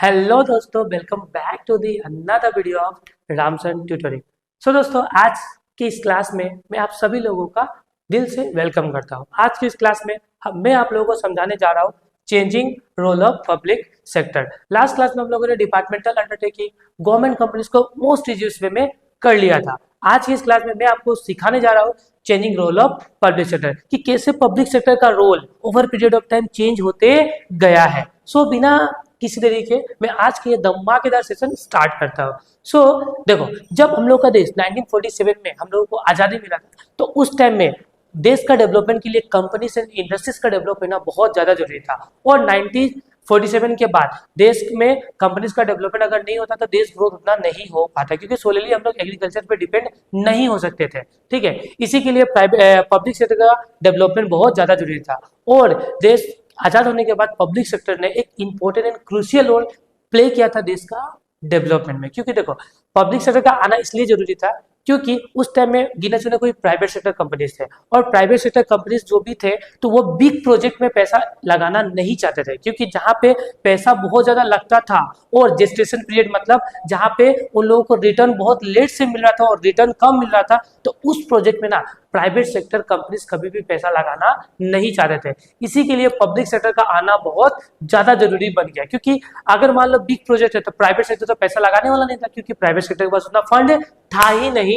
Hello दोस्तों, welcome back to the another video of रामसन tutorial. So दोस्तों, आज की इस क्लास में मैं आप सभी लोगों का दिल से वेलकम करता हूं। आज की इस क्लास में मैं आप लोगों को समझाने जा रहा हूं changing role of public sector. Last class में हम लोगों ने डिपार्टमेंटल अंडरटेकिंग गवर्नमेंट कंपनीज को मोस्ट इजीएस्ट वे में कर लिया था। आज की इस क्लास में मैं आपको सिखाने जा रहा हूँ changing role of public sector, कि कैसे पब्लिक सेक्टर का role over period of time change होते गया है। सो बिना किसी तरीके मैं आज के ये धमाकेदार सेशन स्टार्ट करता हूँ। सो देखो, जब हम लोग का देश 1947 में हम लोगों को आज़ादी मिला था, तो उस टाइम में देश का डेवलपमेंट के लिए कंपनीज एंड इंडस्ट्रीज का डेवलप होना बहुत ज़्यादा जरूरी था। और 1947 के बाद देश में कंपनीज का डेवलपमेंट अगर नहीं होता तो देश ग्रोथ उतना नहीं हो पाता, क्योंकि सोलली हम लोग एग्रीकल्चर पे डिपेंड नहीं हो सकते थे। ठीक है, इसी के लिए पब्लिक सेक्टर का डेवलपमेंट बहुत ज़्यादा जरूरी था। और देश आजाद होने के बाद पब्लिक सेक्टर ने एक important and crucial role play किया था देश का डेवलपमेंट में। क्योंकि देखो, पब्लिक सेक्टर का आना इसलिए जरूरी था क्योंकि उस टाइम में गिने चुने कोई प्राइवेट सेक्टर कंपनीज थे, और प्राइवेट सेक्टर कंपनीज जो भी थे तो वो बिग प्रोजेक्ट में पैसा लगाना नहीं चाहते थे, क्योंकि जहां पे पैसा बहुत ज्यादा लगता था और जेस्टेशन पीरियड मतलब जहां पे उन लोगों को रिटर्न बहुत लेट से मिल रहा था और रिटर्न कम मिल रहा था, तो उस प्रोजेक्ट में ना प्राइवेट सेक्टर कंपनीज कभी भी पैसा लगाना नहीं चाहते थे। इसी के लिए पब्लिक सेक्टर का आना बहुत ज्यादा जरूरी बन गया, क्योंकि अगर मान लो बिग प्रोजेक्ट है तो प्राइवेट सेक्टर तो पैसा लगाने वाला नहीं था, क्योंकि प्राइवेट सेक्टर के पास उतना फंड था ही नहीं।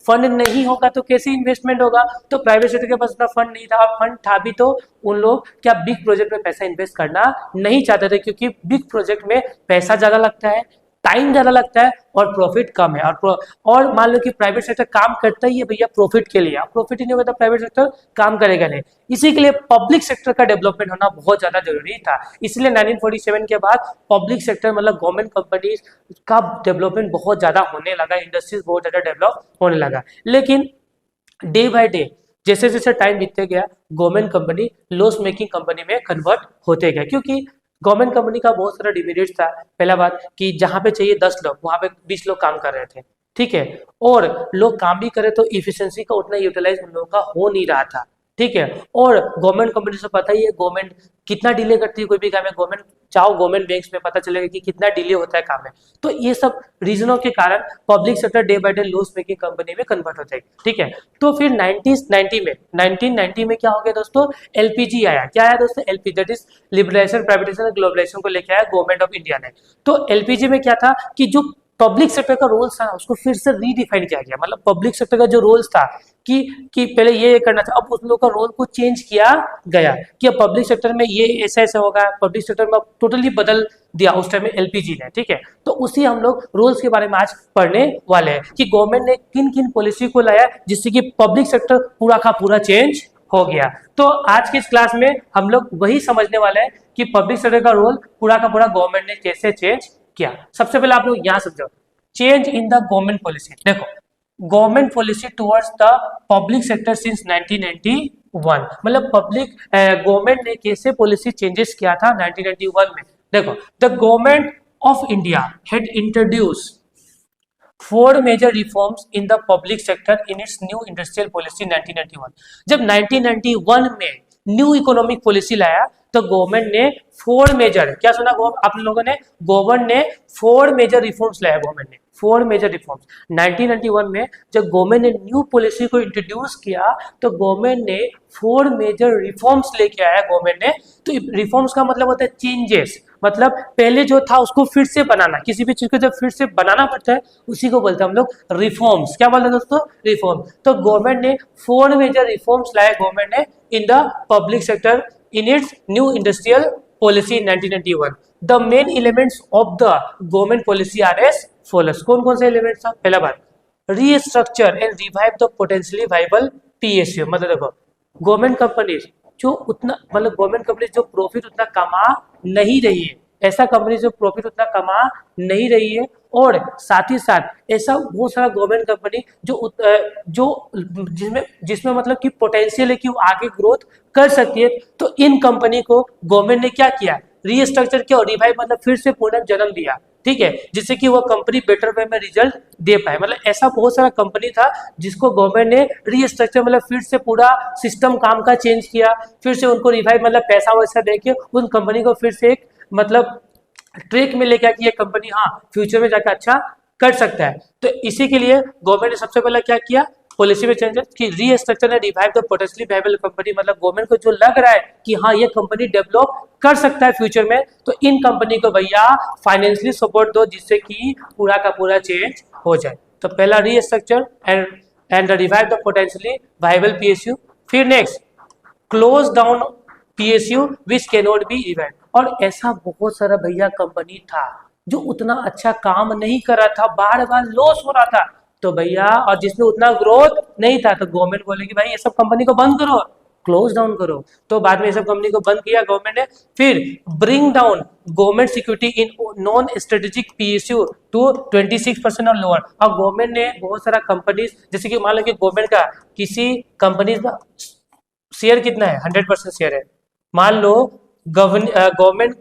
फंड नहीं होगा तो कैसे इन्वेस्टमेंट होगा? तो प्राइवेट सेक्टर के पास उतना फंड नहीं था, और फंड था भी तो उन लोग क्या बिग प्रोजेक्ट में पैसा इन्वेस्ट करना नहीं चाहते थे, क्योंकि बिग प्रोजेक्ट में पैसा ज्यादा लगता है, टाइम ज्यादा लगता है और प्रॉफिट कम है। और मान लो कि प्राइवेट सेक्टर काम करता ही है भैया प्रॉफिट के लिए, प्रॉफिट ही नहीं होगा तो प्राइवेट सेक्टर काम करेगा नहीं। इसी के लिए पब्लिक सेक्टर का डेवलपमेंट होना बहुत ज्यादा जरूरी था। इसलिए 1947 के बाद पब्लिक सेक्टर मतलब गवर्नमेंट कंपनीज का डेवलपमेंट बहुत ज्यादा होने लगा, इंडस्ट्रीज बहुत ज्यादा डेवलप होने लगा। लेकिन डे बाय डे जैसे जैसे टाइम बीतते गया, government company loss making company में कन्वर्ट होते गए, क्योंकि गवर्नमेंट कंपनी का बहुत सारा डिमेरिट्स था। पहला बात कि जहां पे चाहिए 10 लोग वहां पे 20 लोग काम कर रहे थे। ठीक है, और लोग काम भी करे तो इफिशिएंसी का उतना यूटिलाइज उन लोगों का हो नहीं रहा था। ठीक है, और गवर्नमेंट कंपनी से पता ही है गवर्नमेंट कितना डिले करती है कोई भी काम है। गवर्नमेंट चाहो गवर्नमेंट बैंक्स में पता चलेगा कि कितना डिले होता है काम में। तो ये सब रीजनों के कारण public sector day by day loss making company में कन्वर्ट होता है। ठीक है, तो फिर 1990 में क्या हो गया दोस्तों? एलपीजी आया। क्या आया दोस्तों? LPG, that is liberalisation, privatisation, globalisation को लेके आया गवर्नमेंट ऑफ इंडिया ने। तो एलपीजी में क्या था कि जो पब्लिक सेक्टर का रोल्स था उसको फिर से रीडिफाइन किया गया। मतलब पब्लिक सेक्टर का जो रोल्स था कि पहले ये करना था, अब उस लोग का रोल को चेंज किया गया कि अब पब्लिक सेक्टर में ये ऐसा ऐसा होगा। पब्लिक सेक्टर में टोटली बदल दिया उस टाइम में एलपीजी ने। ठीक है, तो उसी हम लोग रोल्स के बारे में आज पढ़ने वाले हैं कि गवर्नमेंट ने किन किन पॉलिसी को लाया जिससे कि पब्लिक सेक्टर पूरा का पूरा चेंज हो गया। तो आज की इस क्लास में हम लोग वही समझने वाले हैं कि पब्लिक सेक्टर का रोल पूरा का पूरा गवर्नमेंट ने कैसे चेंज किया। सबसे पहले आप लोग यहाँ समझो, change in the government policy. देखो, government policy towards the public sector since 1991, मतलब पब्लिक गवर्नमेंट ने कैसे पॉलिसी चेंजेस किया था 1991 में। देखो, the government of India had introduced 4 major reforms in the public sector in its new industrial policy 1991। जब 1991 में न्यू इकोनॉमिक पॉलिसी लाया तो गवर्नमेंट ने 4 मेजर, क्या सुना आप लोगों ने? गवर्नमेंट ने 4 मेजर रिफॉर्म्स लाया। गवर्नमेंट ने 4 मेजर रिफॉर्म्स 1991 में जब गवर्नमेंट ने न्यू पॉलिसी को इंट्रोड्यूस किया तो गवर्नमेंट ने 4 मेजर रिफॉर्म्स लेके आया गवर्नमेंट ने। तो रिफॉर्म्स का मतलब होता है चेंजेस, मतलब पहले जो था उसको फिर से बनाना। किसी भी चीज को जब फिर से बनाना पड़ता है उसी को बोलते हैं हम लोग रिफॉर्म्स। क्या बोलते हैं दोस्तों? रिफॉर्म। तो गवर्नमेंट ने 4 मेजर रिफॉर्म्स लाए गवर्नमेंट ने इन the public sector in its new industrial policy in 1991. The main elements of the government policy are as follows. कौन कौन से एलिमेंट्स था? पहला बात, restructure and revive the potentially viable PSU. मतलब देखो, गवर्नमेंट कंपनीज जो उतना मतलब गवर्नमेंट कंपनीज जो प्रॉफिट उतना कमा नहीं रही है, ऐसा कंपनी जो प्रॉफिट उतना कमा नहीं रही है, और साथ ही साथ ऐसा बहुत सारा गवर्नमेंट कंपनी जो जिसमें मतलब कि पोटेंशियल है कि वो आगे ग्रोथ कर सकती है, तो इन कंपनी को गवर्नमेंट ने क्या किया? रीस्ट्रक्चर किया और रिवाइव मतलब फिर से पुनर्जन्म दिया। ठीक है, जिससे कि वो कंपनी बेटर वे में रिजल्ट दे पाए। मतलब ऐसा बहुत सारा कंपनी था जिसको गवर्नमेंट ने रीस्ट्रक्चर मतलब फिर से पूरा सिस्टम काम का चेंज किया, फिर से उनको रिवाइव मतलब पैसा वैसा देके उन कंपनी को फिर से एक मतलब ट्रैक में लेके कि ये कंपनी हाँ फ्यूचर में जाकर अच्छा कर सकता है। तो इसी के लिए गवर्नमेंट ने सबसे पहले क्या किया, पॉलिसी में चेंजेस कि restructure and revive the potentially viable company, मतलब गवर्नमेंट को जो लग रहा है कि हाँ ये कंपनी डेवलप कर सकता है फ्यूचर में, तो इन कंपनी को भैया फाइनेंशियली सपोर्ट दो जिससे कि पूरा का पूरा चेंज हो जाए। तो पहला restructure and revive the potentially viable PSU. फिर next close down PSU which can not be revive. और ऐसा बहुत सारा भैया कंपनी था जो उतना अच्छा काम नहीं कर रहा था, बार बार लॉस हो रहा था, तो भैया और जिसमें उतना ग्रोथ नहीं था, तो गवर्नमेंट बोलेगी भाई ये सब कंपनी को बंद करो, क्लोज डाउन करो। तो बाद में ये सब कंपनी को बंद किया गवर्नमेंट ने। फिर bring down government security in non strategic PSU to 26% और लोअर। और गवर्नमेंट ने बहुत सारा कंपनीज, जैसे कि मान लो कि गवर्नमेंट का किसी कंपनी का शेयर कितना है, 100% शेयर है, मान लो गवर्नमेंट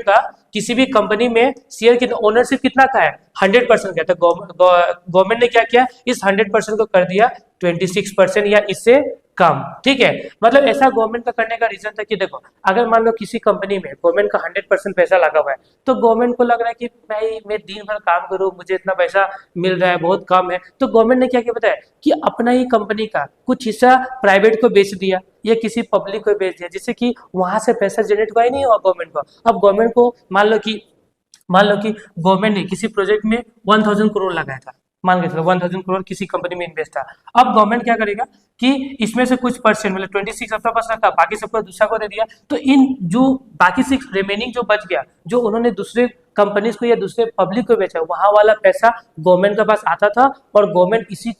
का किसी भी कंपनी में शेयर की ओनरशिप कितना का है, 100% का। तो गवर्नमेंट ने क्या किया, इस 100% को कर दिया 26% या इससे कम। ठीक है, मतलब ऐसा गवर्नमेंट का करने का रीजन था कि देखो अगर मान लो किसी कंपनी में गवर्नमेंट का 100% पैसा लगा हुआ है, तो गवर्नमेंट को लग रहा है कि भाई मैं दिन भर काम करूं, मुझे इतना पैसा मिल रहा है, बहुत कम है। तो गवर्नमेंट ने क्या किया पता है कि अपना ही कंपनी का कुछ हिस्सा प्राइवेट को बेच दिया या किसी पब्लिक को बेच दिया, जिससे कि वहां से पैसा जनरेट हुआ ही नहीं हुआ गवर्नमेंट को। अब गवर्नमेंट को मान लो कि गवर्नमेंट ने किसी प्रोजेक्ट में 1000 करोड़ लगाया था, मान के चलो 1000 करोड़ किसी कंपनी में इन्वेस्ट था। अब गवर्नमेंट क्या करेगा कि इसमें से कुछ परसेंट मतलब 26 अपना पास रखा, बाकी सबको दूसरा को दे दिया। तो इन जो बाकी 6 रिमेनिंग जो बच गया, जो उन्होंने दूसरे कंपनीज को या दूसरे पब्लिक को बेचा, वहां वाला पैसा गवर्नमेंट के पास आता था और गवर्नमेंट इसी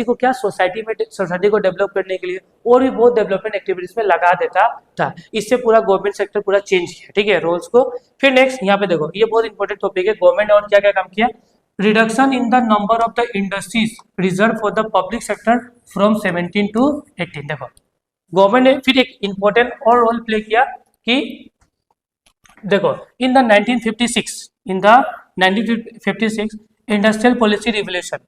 को क्या सोसाइटी को डेवलप करने के लिए और भी बहुत डेवलपमेंट एक्टिविटीज में लगा देता था। इससे पूरा गवर्नमेंट सेक्टर पूरा चेंज किया, ठीक है, रोल्स को। फिर नेक्स्ट यहाँ पे देखो, ये बहुत इंपॉर्टेंट टॉपिक है, गवर्नमेंट ने और क्या क्या काम किया। Reduction in the number of the industries reserve for the public sector from 17 to 18। देखो गवर्नमेंट ने फिर एक इंपॉर्टेंट और रोल प्ले किया कि देखो in the 1956 industrial policy revolution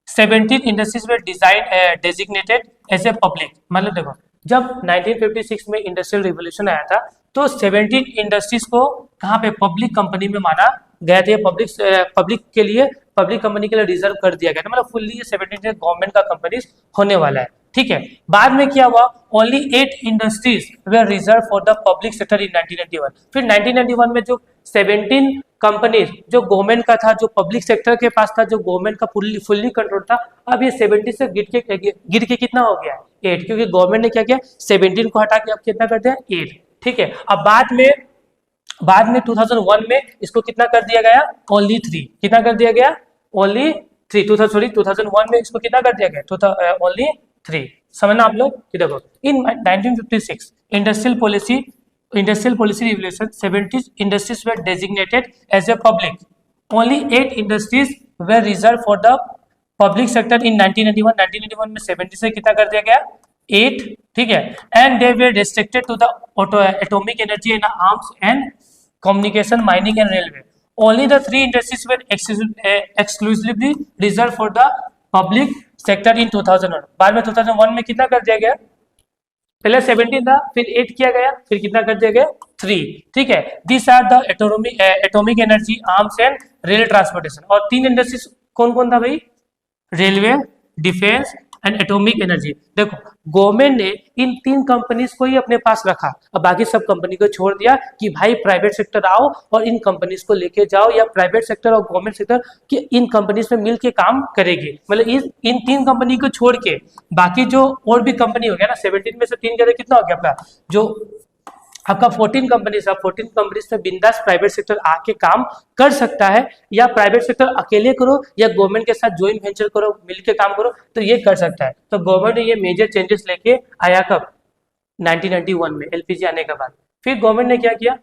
17 industries were design designated as a public. मतलब देखो जब 1956 में इंडस्ट्रियल रिवोल्यूशन आया था तो 17 इंडस्ट्रीज को कहाँ पे पब्लिक कंपनी में माना गया था, पब्लिक कंपनी के लिए रिजर्व कर दिया गया था, मतलब फुल्ली ये 17 गवर्नमेंट का कंपनीज होने वाला है। ठीक है, बाद में क्या हुआ, only 8 industries way reserve for the public sector in 1991। फिर 1991 में जो 17 कंपनीज जो गवर्नमेंट का था, जो पब्लिक सेक्टर के पास था, जो गवर्नमेंट का फुल्ली कंट्रोल था, अब ये 70 से गिर के कितना हो गया, 8, क्योंकि गवर्नमेंट ने क्या किया 17 को हटा के अब कितना कर दिया, 8। ठीक है, अब बाद में 2001 में इसको कितना कर दिया गया, ओनली 3। कितना कर दिया गया, ओनली 3। 2001 में इसको कितना कर दिया गया, ओनली 3। समझना आप लोग कि देखो in 1956 industrial policy revolution 70 industries were designated as a public, only 8 industries were reserve for the public sector in 1991 में 70 से कितना कर दिया गया, 8। ठीक है, and they were restricted to the atomic energy and arms and communication, mining and railway. Only the 3 industries were exclusively reserved for the public sector in 2001. बाद में 2001 में कितना कर दिया गया, पहले 17 था, फिर 8 किया गया, फिर कितना कर दिया गया, 3। ठीक है, this are the atomic energy, arms and rail transportation. और 3 इंडस्ट्रीज कौन कौन था भाई, railway, defence and atomic energy. देखो गवर्नमेंट ने इन 3 कंपनीज को ही अपने पास रखा, अब बाकी सब कंपनी को छोड़ दिया कि भाई प्राइवेट सेक्टर आओ और इन कंपनीज को लेके जाओ, या प्राइवेट सेक्टर और गवर्नमेंट सेक्टर कि इन कंपनीज में मिल के काम करेगी। मतलब इन 3 कंपनी को छोड़ के बाकी जो और भी कंपनी हो गया ना, 17 में से 3 के कितना हो गया आपका, जो आपका 14 कंपनीज है, 14 कंपनीज में बिंदास प्राइवेट सेक्टर आके काम कर सकता है, या प्राइवेट सेक्टर अकेले करो या गवर्नमेंट के साथ ज्वाइंट वेंचर करो, मिलके काम करो, तो ये कर सकता है। तो गवर्नमेंट ने ये मेजर चेंजेस लेके आया कब, 1991 में एलपीजी आने के बाद। फिर गवर्नमेंट ने क्या किया,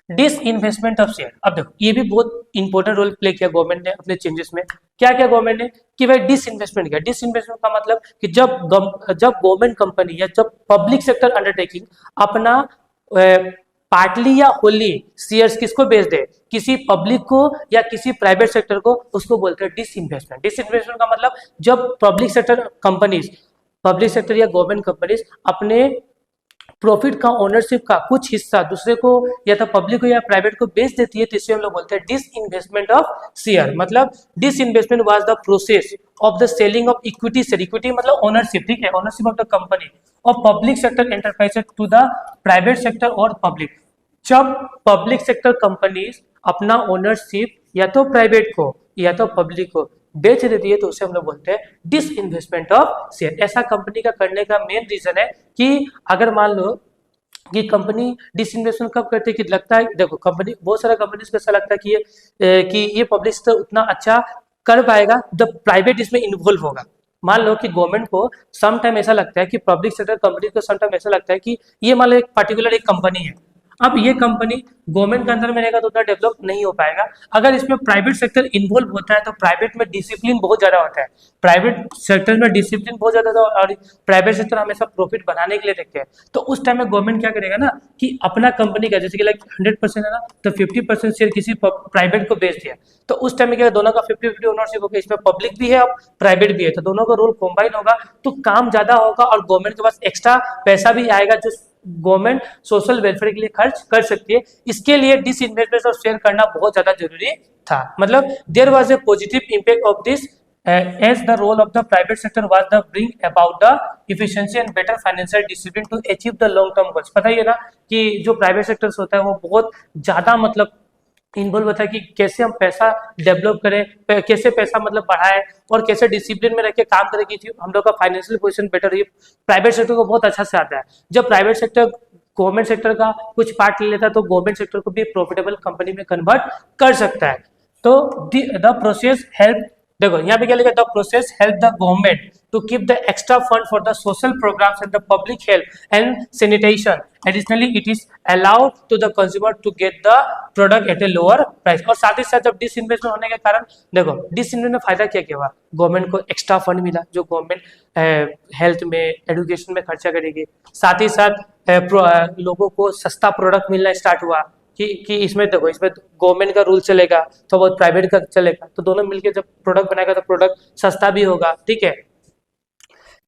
डिस इन्वेस्टमेंट ऑफ शेयर। अब देखो ये भी बहुत इंपॉर्टेंट रोल प्ले किया गवर्नमेंट ने अपने चेंजेस में। क्या किया गवर्नमेंट ने कि भाई डिस इन्वेस्टमेंट किया। डिस इन्वेस्टमेंट का मतलब कि जब गवर्नमेंट कंपनी या जब पब्लिक सेक्टर अंडरटेकिंग अपना पार्टली या होली शेयर्स किसको बेच दे, किसी पब्लिक को या किसी प्राइवेट सेक्टर को, उसको बोलते हैं डिस इन्वेस्टमेंट। डिस इन्वेस्टमेंट का मतलब जब पब्लिक सेक्टर या गवर्नमेंट कंपनीज अपने प्रॉफिट का, ओनरशिप का कुछ हिस्सा दूसरे को या तो पब्लिक को या प्राइवेट को बेच देती है, तो इसे हम लोग बोलते हैं डिस इन्वेस्टमेंट ऑफ शेयर। मतलब disinvestment was the process of the selling of equity share, equity मतलब ओनरशिप, ठीक है, ओनरशिप ऑफ द कंपनी और public sector enterprises to the private sector और पब्लिक। जब पब्लिक सेक्टर कंपनीज अपना ownership या तो प्राइवेट को या तो पब्लिक को बेच देती है, तो उसे हम लोग बोलते हैं डिस इन्वेस्टमेंट ऑफ शेयर। ऐसा कंपनी का करने का मेन रीजन है कि अगर मान लो कि कंपनी डिस इन्वेस्टमेंट कब करती है कि लगता है, देखो कंपनी, बहुत सारा कंपनीज को ऐसा लगता है कि ये पब्लिक सेक्टर उतना अच्छा कर पाएगा जब प्राइवेट इसमें इन्वॉल्व होगा। मान लो कि गवर्नमेंट को सम टाइम ऐसा लगता है कि पब्लिक सेक्टर कंपनी को सम टाइम ऐसा लगता है कि ये मान लो एक पर्टिकुलर एक कंपनी है, अब ये कंपनी गवर्नमेंट के अंदर में रहेगा तो उतना डेवलप नहीं हो पाएगा। अगर इसमें प्राइवेट सेक्टर इन्वॉल्व होता है तो प्राइवेट में डिसिप्लिन बहुत ज्यादा होता है, प्राइवेट सेक्टर में डिसिप्लिन बहुत ज्यादा होता है और प्राइवेट सेक्टर हमेशा प्रॉफिट बनाने के लिए देखते हैं। तो उस टाइम में गवर्नमेंट क्या करेगा ना कि अपना कंपनी का जैसे कि लाइक 100% है ना, तो 50% शेयर किसी प्राइवेट को बेच दिया, तो उस टाइम में क्या दोनों का 50-50 ओनरशिप होगा, इसमें पब्लिक भी है और प्राइवेट भी है, तो दोनों का रोल कॉम्बाइन होगा, तो काम ज्यादा होगा और गवर्नमेंट के पास एक्स्ट्रा पैसा भी आएगा जो गवर्नमेंट सोशल वेलफेयर के लिए खर्च कर सकती है। इसके लिए डिस इन्वेस्टमेंट और शेयर करना बहुत ज्यादा जरूरी था। मतलब there was a positive impact of this as the role of the private sector was the bring about the efficiency and better financial discipline to achieve the long term goals। पता ही है ना कि जो प्राइवेट सेक्टर्स होता है वो बहुत ज्यादा मतलब इन्वॉल्व होता है कि कैसे हम पैसा डेवलप करें, कैसे पैसा मतलब बढ़ाए और कैसे डिसिप्लिन में रह के काम करें कि हम लोग का फाइनेंशियल पोजीशन बेटर रही। प्राइवेट सेक्टर को बहुत अच्छा से आता है। जब प्राइवेट सेक्टर गवर्नमेंट सेक्टर का कुछ पार्ट ले लेता है तो गवर्नमेंट सेक्टर को भी प्रॉफिटेबल कंपनी में कन्वर्ट कर सकता है। तो द प्रोसेस हेल्प, देखो यहाँ पे क्या लिखा है, the process help the government to keep the extra fund for the social programs and the public health and sanitation. Additionally, it is allowed to the consumer to get the product at a lower price। और साथ ही साथ जब disinvestment होने के कारण देखो disinvestment में फायदा क्या क्या हुआ, गवर्नमेंट को एक्स्ट्रा फंड मिला जो गवर्नमेंट हेल्थ में, एजुकेशन में खर्चा करेगी। साथ ही साथ लोगों को सस्ता प्रोडक्ट मिलना स्टार्ट हुआ कि इसमें देखो इसमें गवर्नमेंट का रूल चलेगा तो बहुत प्राइवेट का चलेगा, तो दोनों मिलकर जब प्रोडक्ट बनाएगा तो प्रोडक्ट सस्ता भी होगा, ठीक है।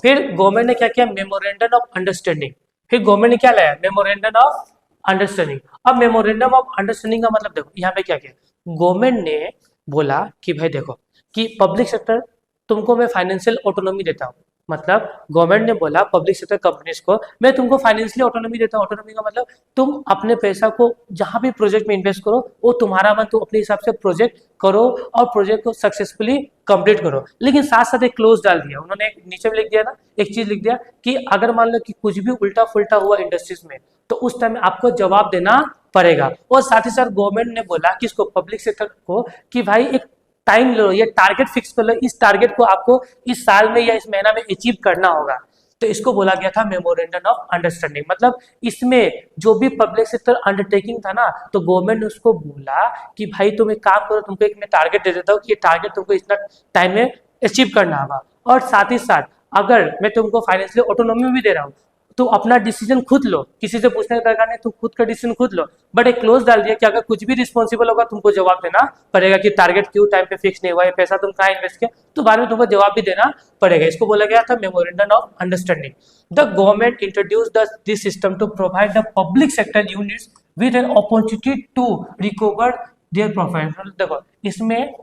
फिर गवर्नमेंट ने क्या किया, मेमोरेंडम ऑफ अंडरस्टैंडिंग। फिर गवर्नमेंट ने क्या लाया, मेमोरेंडम ऑफ अंडरस्टैंडिंग। अब मेमोरेंडम ऑफ अंडरस्टैंडिंग का मतलब देखो यहाँ पे क्या किया, गवर्नमेंट ने बोला कि भाई देखो कि पब्लिक सेक्टर तुमको मैं फाइनेंशियल ऑटोनॉमी देता हूँ। मतलब गवर्नमेंट ने बोला पब्लिक सेक्टर कंपनीज को मैं तुमको फाइनेंशियली ऑटोनॉमी देता हूँ। ऑटोनॉमी का मतलब तुम अपने पैसा को जहां भी प्रोजेक्ट में इन्वेस्ट करो वो तुम्हारा मन, तुम अपने हिसाब से प्रोजेक्ट करो और प्रोजेक्ट को सक्सेसफुली कंप्लीट करो। लेकिन साथ साथ एक क्लोज डाल दिया उन्होंने, नीचे में लिख दिया ना, एक चीज लिख दिया कि अगर मान लो कि कुछ भी उल्टा फुल्टा हुआ इंडस्ट्रीज में तो उस टाइम आपको जवाब देना पड़ेगा। और साथ ही साथ गवर्नमेंट ने बोला कि इसको पब्लिक सेक्टर को कि भाई एक टाइम लो, ये टारगेट फिक्स कर लो, इस टारगेट को आपको इस साल में या इस महीना में अचीव करना होगा। तो इसको बोला गया था मेमोरेंडम ऑफ अंडरस्टैंडिंग। मतलब इसमें जो भी पब्लिक सेक्टर अंडरटेकिंग था ना, तो गवर्नमेंट ने उसको बोला कि भाई तुम एक काम करो, तुमको एक मैं टारगेट दे देता हूँ कि ये टारगेट तुमको इतना टाइम में अचीव करना होगा। और साथ ही साथ अगर मैं तुमको फाइनेंशियल ऑटोनॉमी भी दे रहा हूँ तो अपना डिसीजन खुद लो, किसी से पूछने का दरकार नहीं, तुम खुद का डिसीजन खुद लो। बट एक क्लोज डाल दिया कि अगर कुछ भी रिस्पॉन्सिबल होगा तुमको जवाब देना पड़ेगा कि टारगेट क्यों टाइम पे फिक्स नहीं हुआ, ये पैसा तुम कहाँ इन्वेस्ट किया, तो बाद में तुमको जवाब भी देना पड़ेगा। इसको बोला गया था memorandum of understanding. The government introduced this system to provide the public sector units with an opportunity to recover their profit. देखो इसमें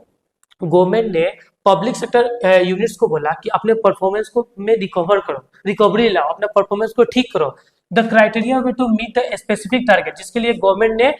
गवर्नमेंट ने पब्लिक सेक्टर यूनिट्स को बोला कि अपने परफॉर्मेंस को में रिकवर करो, रिकवरी लाओ, अपने परफॉर्मेंस को ठीक करो। The criteria were to meet the specific target, जिसके लिए गवर्नमेंट ने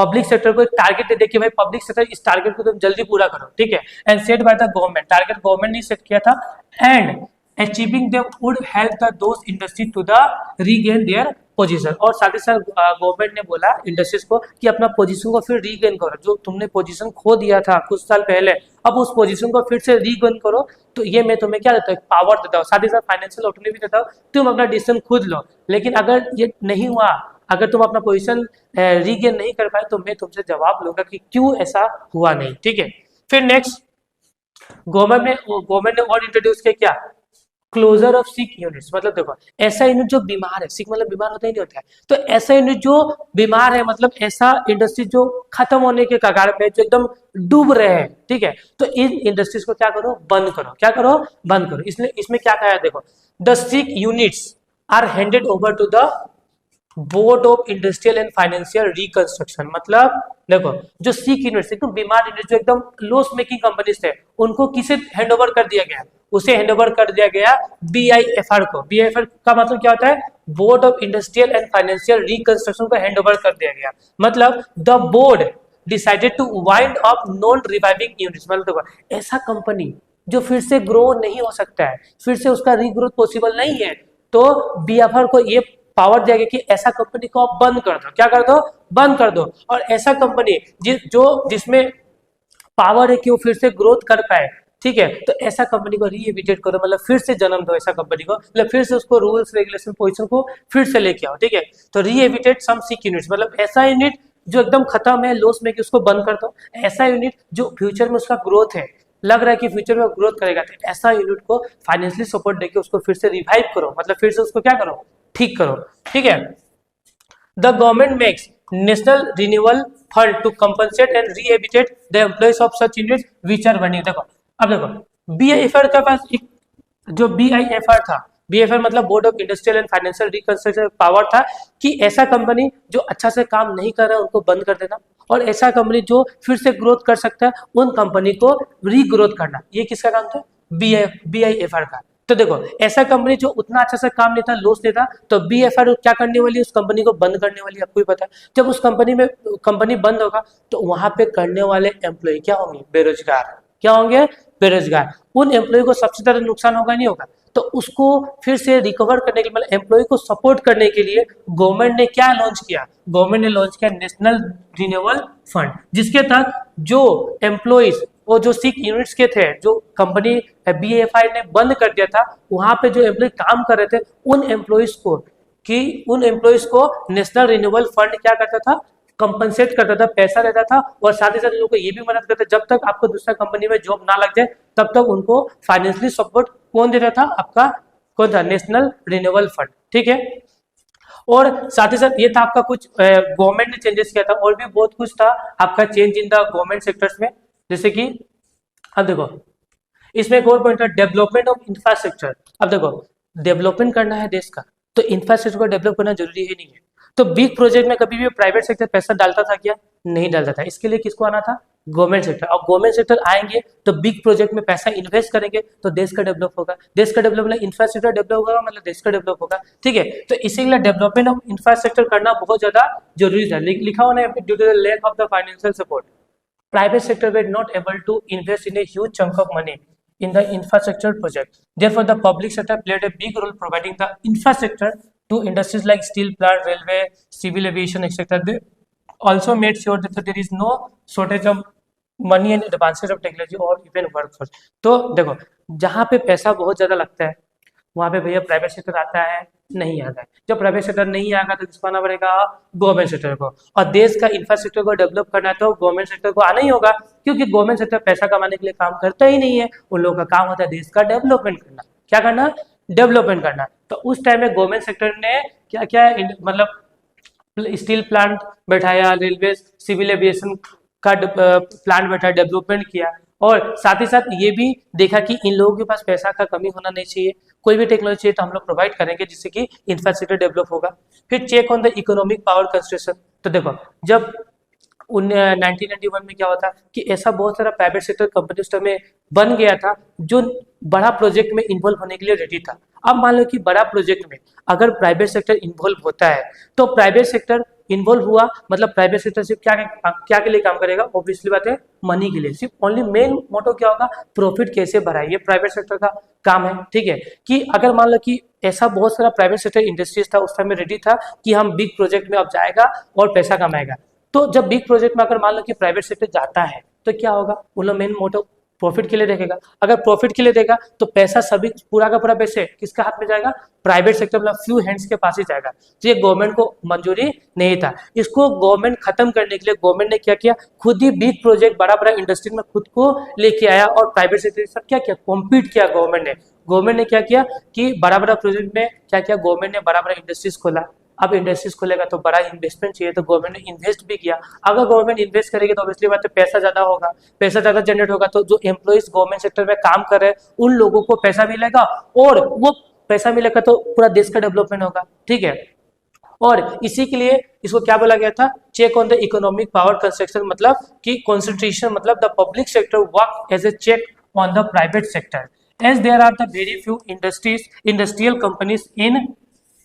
पब्लिक सेक्टर को टारगेट दे दिया कि भाई पब्लिक सेक्टर इस टारगेट को तुम जल्दी पूरा करो, ठीक है। And set by the government, target government ने सेट किया था। And achieving them would help the those industry to the regain their position. और साथ ही साथ गवर्नमेंट ने बोला इंडस्ट्रीज को कि अपना पोजीशन को फिर रीगेन करो, जो तुमने पोजीशन खो दिया था कुछ साल पहले, अब उस पोजीशन को फिर से रीगेन करो। तो ये मैं तुम्हें क्या देता हूँ, पावर देता हूँ, साथ ही साथ फाइनेंशियल ऑटोनॉमी देता हूँ, तुम अपना डिसीजन खुद लो। लेकिन अगर ये नहीं हुआ, अगर तुम अपना पोजीशन रीगेन नहीं कर पाए तो मैं तुमसे जवाब लूंगा कि क्यों ऐसा हुआ नहीं, ठीक है। फिर नेक्स्ट गवर्नमेंट ने और इंट्रोड्यूस किया क्या, क्लोजर ऑफ सिक यूनिट्स। मतलब देखो ऐसा यूनिट जो बीमार है, सिक मतलब बीमार होता ही नहीं होता है, तो ऐसा यूनिट जो बीमार है, मतलब ऐसा इंडस्ट्री जो खत्म होने के कगार पे, जो एकदम डूब रहे हैं, ठीक है, तो इन इंडस्ट्रीज को क्या करो, बंद करो। क्या करो, बंद करो। इसमें क्या कहा है, देखो the sick units are handed over to the board of industrial and financial reconstruction. मतलब देखो, जो सिक यूनिट्स एकदम बीमार यूनिट, जो एकदम लॉस मेकिंग कंपनीज थे, उनको किसे हैंड ओवर कर दिया गया? उसे हैंड ओवर कर दिया गया बीआईएफआर को। बीआईएफआर का मतलब क्या होता है? Board of industrial and financial reconstruction को हैंड ओवर कर दिया गया। मतलब the board decided to wind up non reviving units. मतलब देखो, ऐसा कंपनी जो फिर से ग्रो नहीं हो सकता है, फिर से उसका रीग्रोथ पॉसिबल नहीं है, तो बीआईएफआर को ये पावर दिया गया कि ऐसा कंपनी को आप बंद कर दो। क्या कर दो? बंद कर दो। और ऐसा कंपनी जिसमें पावर है कि वो फिर से ग्रोथ कर पाए, ठीक है, तो ऐसा कंपनी को रीएविटेट करो, मतलब फिर से जन्म दो ऐसा कंपनी को, मतलब फिर से उसको रूल्स रेगुलेशन पोजीशन को फिर से लेके आओ, ठीक है। तो रीएविटेट सम सिक यूनिट्स, मतलब ऐसा यूनिट जो एकदम खत्म है, लॉस में, कि उसको बंद कर दो। ऐसा यूनिट जो फ्यूचर में उसका ग्रोथ है, लग रहा है कि फ्यूचर में ग्रोथ करेगा, तो ऐसा यूनिट को फाइनेंशियली सपोर्ट देके उसको फिर से रिवाइव करो, मतलब फिर से उसको क्या करो? ठीक करो, ठीक है। The government makes national renewal fund to compensate and rehabilitate the employees of such units which are running. देखो, अब देखो, बीआईएफआर के पास एक जो बीआईएफआर था, बीआईएफआर मतलब board of industrial and financial reconstruction, power था कि ऐसा कंपनी जो अच्छा से काम नहीं कर रहा है उनको बंद कर देना, और ऐसा कंपनी जो फिर से ग्रोथ कर सकता है उन कंपनी को रीग्रोथ करना। ये किसका काम था? बीआईएफआर का। तो देखो, ऐसा कंपनी जो उतना अच्छा से काम नहीं था, लॉस नहीं था, तो बीएफआर क्या करने वाली है? उस कंपनी को बंद करने वाली है। आपको भी पता है, जब उस कंपनी बंद होगा तो वहां पे करने वाले एम्प्लॉय क्या होंगे? बेरोजगार। क्या होंगे? बेरोजगार। उन एम्प्लॉय को सबसे ज्यादा नुकसान होगा, नहीं होगा? तो उसको फिर से रिकवर करने के लिए, मतलब एम्प्लॉय को सपोर्ट करने के लिए गवर्नमेंट ने क्या लॉन्च किया? गवर्नमेंट ने लॉन्च किया नेशनल रिन्यूअल फंड, जिसके तहत जो एम्प्लॉइज वो जो सिक यूनिट्स के थे, जो कंपनी बीएफआई ने बंद कर दिया था, वहां पे जो एम्प्लॉय काम कर रहे थे, उन एम्प्लॉइज को नेशनल रिन्यूअल फंड क्या करता था? कंपनसेट करता था, पैसा देता था, और साथ ही साथ लोगों को ये भी मदद करता, जब तक आपको दूसरा कंपनी में जॉब ना लग जाए तब तक उनको फाइनेंशियली सपोर्ट कौन देता था? आपका कौन था? नेशनल रिन्यूअल फंड, ठीक है। और साथ ही साथ ये था आपका कुछ गवर्नमेंट ने चेंजेस किया था, और भी बहुत कुछ था आपका change in the government sectors में, जैसे कि अब देखो, इसमें एक और पॉइंट है डेवलपमेंट ऑफ इंफ्रास्ट्रक्चर। अब देखो, डेवलपमेंट करना है देश का, तो इंफ्रास्ट्रक्चर को डेवलप करना जरूरी है, नहीं है? तो बिग प्रोजेक्ट में कभी भी प्राइवेट सेक्टर पैसा डालता था क्या? नहीं डालता था। इसके लिए किसको आना था? Government sector. और गवर्नमेंट सेक्टर आएंगे तो बिग प्रोजेक्ट में पैसा इन्वेस्ट करेंगे, तो देश का डेवलप होगा। देश का डेवलप मतलब इंफ्रास्ट्रक्चर डेवलप होगा, मतलब देश का डेवलप होगा, ठीक है। तो इसीलिए डेवलपमेंट ऑफ इंफ्रास्ट्रक्चर करना बहुत ज्यादा जरूरी था। लिखा हुआ है due to the lack of the financial support, private sector were not able to invest in a huge chunk of money in the infrastructure project. Therefore, the public sector played a big role providing the infrastructure to industries like steel plant, railway, civil aviation, etc. They also made sure that there is no shortage of money and advances of technology or even workforce. तो देखो, जहाँ पे पैसा बहुत ज्यादा लगता है वहाँ पे भैया प्राइवेट सेक्टर आता है? नहीं आता है। जब प्राइवेट सेक्टर नहीं आएगा तो किसको आना पड़ेगा? गवर्नमेंट सेक्टर को। और देश का इंफ्रास्ट्रक्चर को डेवलप करना है तो गवर्नमेंट सेक्टर को आना ही होगा, क्योंकि गवर्नमेंट सेक्टर पैसा कमाने के लिए काम करता ही नहीं है। उन लोगों का काम होता है देश का डेवलपमेंट करना। क्या करना? डेवलपमेंट करना। तो उस टाइम में गवर्नमेंट सेक्टर ने क्या क्या मतलब स्टील प्लांट बैठाया, रेलवे, सिविल एविएशन का प्लांट बैठाया, डेवलपमेंट किया, और साथ ही साथ ये भी देखा कि इन लोगों के पास पैसा का कमी होना नहीं चाहिए, कोई भी टेक्नोलॉजी चाहिए तो हम लोग प्रोवाइड करेंगे जिससे कि इंफ्रास्ट्रक्चर डेवलप होगा। फिर check on the economic power construction. तो देखो, जब 1991 में क्या होता कि ऐसा बहुत सारा प्राइवेट सेक्टर कंपनी उस टाइम में बन गया था जो बड़ा प्रोजेक्ट में इन्वॉल्व होने के लिए रेडी था। अब मान लो कि बड़ा प्रोजेक्ट में अगर प्राइवेट सेक्टर इन्वॉल्व होता है तो प्राइवेट सेक्टर इन्वॉल्व हुआ, मतलब प्राइवेट सेक्टर सिर्फ क्या के लिए काम करेगा? ऑब्वियसली बात है, मनी के लिए। सिर्फ ओनली मेन मोटो क्या होगा? प्रॉफिट कैसे बढ़ाए, ये प्राइवेट सेक्टर का काम है, ठीक है। कि अगर मान लो कि ऐसा बहुत सारा प्राइवेट सेक्टर इंडस्ट्रीज था उस टाइम में रेडी था कि हम बिग प्रोजेक्ट में अब जाएगा और पैसा कमाएगा, तो जब बिग प्रोजेक्ट में अगर मान लो कि प्राइवेट सेक्टर जाता है तो क्या होगा? वो लोग मेन मोटो प्रॉफिट के लिए देखेगा। अगर प्रॉफिट के लिए देगा तो पैसा सभी पूरा का पूरा पैसे किसके हाथ में जाएगा? प्राइवेट सेक्टर, मतलब फ्यू हैंड्स के पास ही जाएगा। तो ये गवर्नमेंट को मंजूरी नहीं था। इसको गवर्नमेंट खत्म करने के लिए गवर्नमेंट ने क्या किया? खुद ही बिग प्रोजेक्ट बड़ा बड़ा इंडस्ट्री में खुद को लेके आया और प्राइवेट सेक्टर के साथ क्या किया? कॉम्पीट किया गवर्नमेंट ने क्या किया कि बड़ा बड़ा प्रोजेक्ट में क्या किया? गवर्नमेंट ने बड़ा बड़ा इंडस्ट्रीज खोला। अब इंडस्ट्रीज खोलेगा तो बड़ा इन्वेस्टमेंट चाहिए, तो गवर्नमेंट ने इन्वेस्ट भी किया। अगर गवर्नमेंट इन्वेस्ट करेगी तो ऑब्वियसली बात है पैसा ज्यादा होगा, पैसा ज्यादा जनरेट होगा, तो जो एम्प्लॉइज गवर्नमेंट सेक्टर में काम कर रहे हैं उन लोगों को पैसा मिलेगा और वो पैसा मिलेगा तो पूरा देश का डेवलपमेंट होगा, ठीक है। और इसी के लिए इसको क्या बोला गया था, check on the economic power construction, मतलब कि कंसंट्रेशन, मतलब the public sector work as a check on the private sector, as there are the very few industrial companies in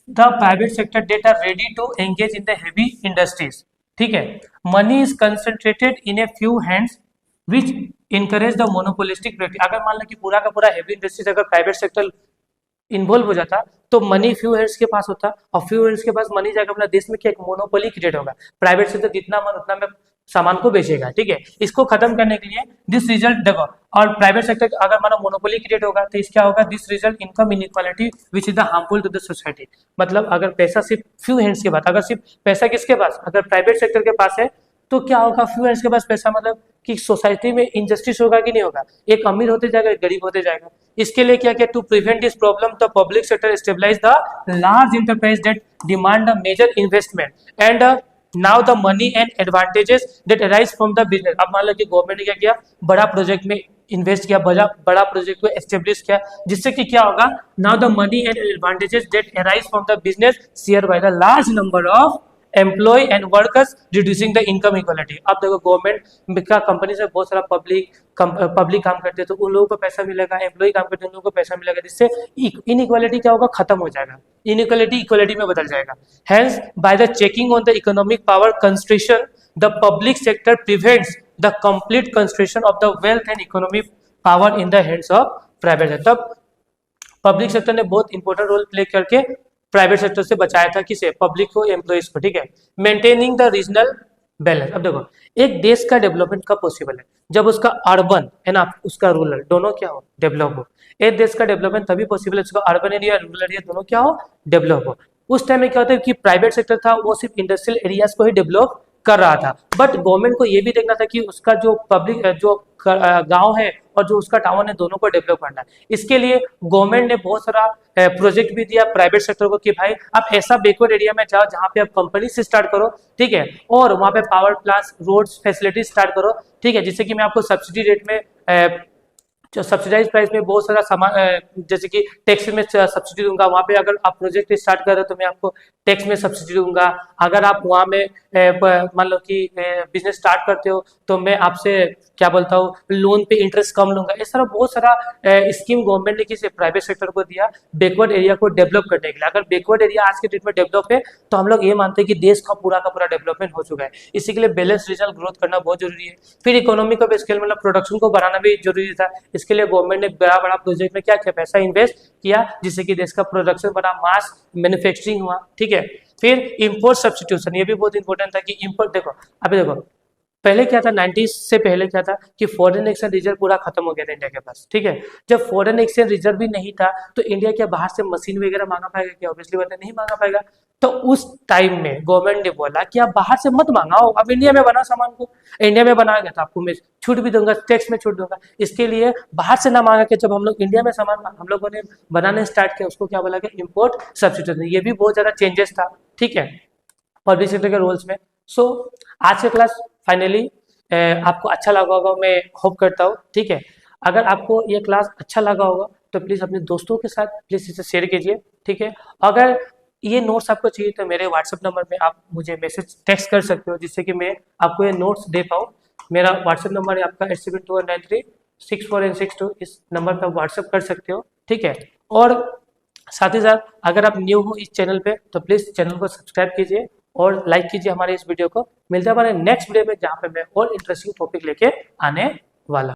the private sector that are ready to engage in the heavy industries, ठीक है। Money is concentrated in a few hands which encourage the monopolistic practice. अगर मान लो कि पूरा का पूरा heavy industries अगर प्राइवेट सेक्टर इन्वॉल्व हो जाता तो मनी फ्यू हैंड्स के पास होता, और फ्यू हैंड्स के पास मनी जाकर अपना देश में क्या एक मोनोपोली क्रिएट होगा, प्राइवेट सेक्टर जितना मन उतना में सामान को बेचेगा, ठीक है। इसको खत्म करने के लिए दिस रिजल्ट देखो, और प्राइवेट सेक्टर अगर मानो मोनोपोली क्रिएट होगा तो इस क्या होगा, this result income inequality which is the harmful to the society. मतलब अगर पैसा सिर्फ फ्यू हैंड्स के पास, अगर सिर्फ पैसा किसके पास, अगर प्राइवेट सेक्टर के पास है तो क्या होगा, फ्यू हैंड्स के पास पैसा, मतलब कि सोसाइटी में इनजस्टिस होगा कि नहीं होगा, एक अमीर होते जाएगा एक गरीब होते जाएगा। इसके लिए क्या किया, to prevent this problem the public sector stabilise the large enterprise that demand the major investment and now the money and advantages that arise from the business. अब मान लो कि गवर्नमेंट ने क्या किया, बड़ा प्रोजेक्ट में इन्वेस्ट किया, बड़ा प्रोजेक्ट को एस्टेब्लिश किया, जिससे कि क्या होगा, now the money and advantages that arise from the business share by the large number of employ and workers reducing the income equality. अब देखो गवर्नमेंट का कंपनी से बहुत सारा पब्लिक काम करते हैं तो उन लोगों को पैसा मिलेगा, एम्प्लॉय काम करते हैं उन लोगों को पैसा मिलेगा, जिससे इनइक्वालिटी क्या होगा, खत्म हो जाएगा, इनइक्वालिटी इक्वालिटी में बदल जाएगा। Hence by the checking on the economic power concentration the public sector prevents the complete concentration of the wealth and economic power in the hands of private sector. तब public sector ने बहुत important role play करके private sector से बचाया था, किसे, public को, employees को, ठीक है। Maintaining the regional balance. अब देखो एक देश का डेवलपमेंट कब पॉसिबल है, जब उसका अर्बन है ना, उसका रूरल दोनों क्या हो, डेवलप हो। एक देश का डेवलपमेंट तभी पॉसिबल है उसका अर्बन एरिया रूरल एरिया दोनों क्या हो, डेवलप हो। उस टाइम में क्या होता है कि प्राइवेट सेक्टर था वो सिर्फ इंडस्ट्रियल एरियाज को ही डेवलप कर रहा था, बट गवर्नमेंट को ये भी देखना था कि उसका जो पब्लिक जो गांव है और जो उसका टाउन है दोनों को डेवलप करना है। इसके लिए गवर्नमेंट ने बहुत सारा प्रोजेक्ट भी दिया प्राइवेट सेक्टर को कि भाई आप ऐसा बैकवर्ड एरिया में जाओ जहां पे आप कंपनी से स्टार्ट करो, ठीक है, और वहां पे power plants, roads, facilities start करो, ठीक है, जिससे कि मैं आपको सब्सिडी रेट में जो सब्सिडाइज प्राइस में बहुत सारा सामान, जैसे कि टैक्स में सब्सिडी दूंगा, वहाँ पे अगर आप प्रोजेक्ट स्टार्ट कर रहे हो तो मैं आपको टैक्स में सब्सिडी दूंगा। अगर आप वहाँ में मान लो कि बिजनेस स्टार्ट करते हो तो मैं आपसे क्या बोलता हूँ, लोन पे इंटरेस्ट कम लूंगा। इस तरह बहुत सारा स्कीम गवर्नमेंट ने किसी प्राइवेट सेक्टर को दिया बैकवर्ड एरिया को डेवलप करने के लिए। अगर बैकवर्ड एरिया आज के डेट में डेवलप है तो हम लोग ये मानते हैं कि देश का पूरा डेवलपमेंट हो चुका है। इसी के लिए बैलेंस रीजनल ग्रोथ करना बहुत जरूरी है। फिर इकोनॉमी का स्केल, मतलब प्रोडक्शन को बढ़ाना भी जरूरी था। इसके लिए गवर्नमेंट ने बड़ा प्रोजेक्ट में क्या किया, पैसा इन्वेस्ट किया, जिससे कि देश का प्रोडक्शन बड़ा, मास मैन्युफैक्चरिंग हुआ, ठीक है। फिर इंपोर्ट सब्स्टिट्यूशन, ये भी बहुत इंपॉर्टेंट था कि इंपोर्ट, देखो अभी देखो पहले क्या था, 90s से पहले क्या था कि फॉरेन एक्सचेंज रिजर्व पूरा खत्म हो गया था इंडिया के पास, ठीक है। जब फॉरेन एक्सचेंज रिजर्व भी नहीं था तो इंडिया क्या बाहर से मशीन वगैरह मांगा पाएगा क्या, ऑब्वियसली बात है नहीं मांगा पाएगा। तो उस टाइम में गवर्नमेंट ने बोला कि आप बाहर से मत मांगाओ, आप इंडिया में बनाओ सामान को, इंडिया में बनाएगा तो आपको मैं छूट भी दूंगा, टैक्स में छूट दूंगा। इसके लिए बाहर से ना मांगा के जब हम लोग इंडिया में सामान हम लोगों ने बनाने स्टार्ट किया, उसको क्या बोला गया, इम्पोर्ट सब्स्टिट्यूशन। ये भी बहुत ज्यादा चेंजेस था, ठीक है, पब्लिक सेक्टर के रोल्स में। सो आज का क्लास फाइनली आपको अच्छा लगा होगा, मैं होप करता हूँ, ठीक है। अगर आपको ये क्लास अच्छा लगा होगा तो प्लीज़ अपने दोस्तों के साथ प्लीज़ इसे शेयर कीजिए, ठीक है। अगर ये नोट्स आपको चाहिए तो मेरे व्हाट्सएप नंबर में आप मुझे मैसेज टेक्स्ट कर सकते हो, जिससे कि मैं आपको ये नोट्स दे पाऊँ। मेरा व्हाट्सएप नंबर है आपका 8721936462, इस नंबर पर व्हाट्सएप कर सकते हो, ठीक है। और साथ ही साथ अगर आप न्यू हो इस चैनल पे तो प्लीज़ चैनल को सब्सक्राइब कीजिए और लाइक कीजिए हमारे इस वीडियो को। मिलते हैं हमारे नेक्स्ट वीडियो में, जहाँ पे मैं और इंटरेस्टिंग टॉपिक लेके आने वाला।